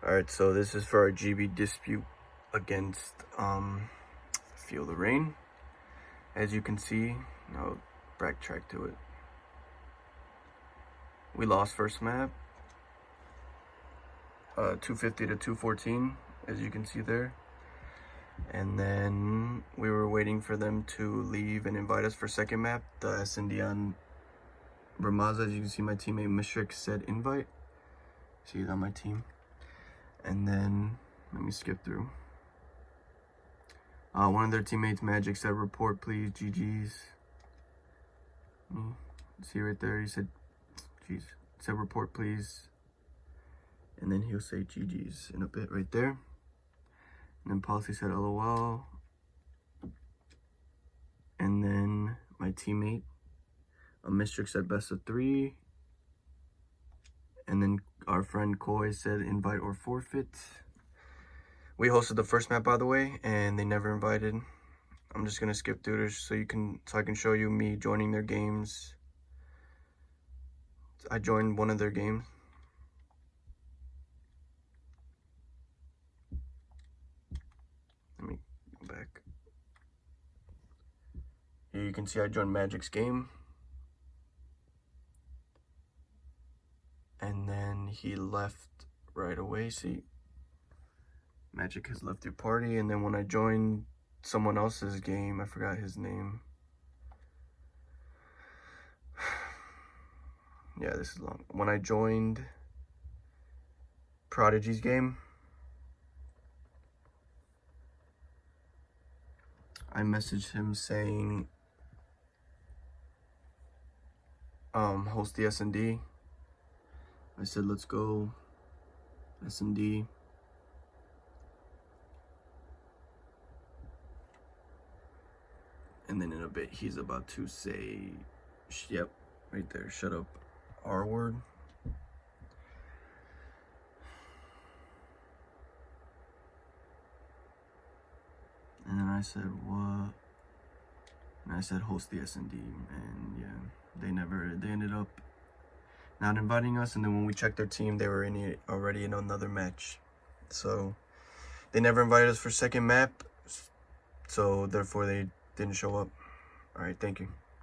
Alright, so this is for our GB dispute against Feel the Rain. As you can see, I'll backtrack to it. We lost first map, 250 to 214, as you can see there. And then we were waiting for them to leave and invite us for second map, the S&D on Ramaza. As you can see, my teammate Mishrik said invite. See, he's on my team. And then, let me skip through. One of their teammates, Magic, said report please, GG's. See right there, he said, geez, said report please. And then he'll say GG's in a bit right there. And then Policy said LOL. And then my teammate, Mistrix, said best of 3. And then our friend Koi said invite or forfeit. We hosted the first map, by the way, and they never invited. I'm just gonna skip through this so I can show you me joining their games. I joined one of their games. Let me go back. Here you can see I joined Magic's game. And then he left right away. See, Magic has left your party. And then when I joined someone else's game, I forgot his name. Yeah, this is long. When I joined Prodigy's game, I messaged him saying, host the S&D. I said, let's go, S&D. And then in a bit, he's about to say, yep, right there, shut up, R word. And then I said, what? And I said, host the S&D. And yeah, they ended up not inviting us. And then when we checked their team, they were already in another match. So they never invited us for second map. So therefore they didn't show up. All right, thank you.